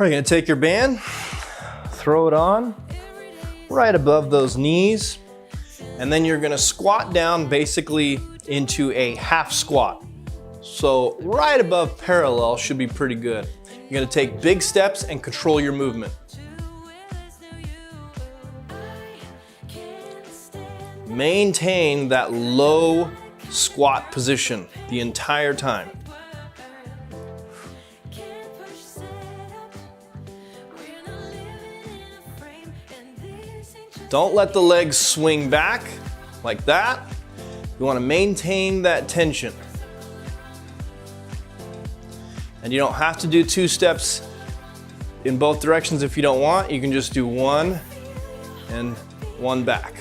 All right, you're gonna take your band, throw it on right above those knees, and then you're gonna squat down basically into a half squat. So right above parallel should be pretty good. You're gonna take big steps and control your movement. Maintain that low squat position the entire time. Don't let the legs swing back like that. You want to maintain that tension. And you don't have to do 2 steps in both directions if you don't want. You can just do 1 and 1 back.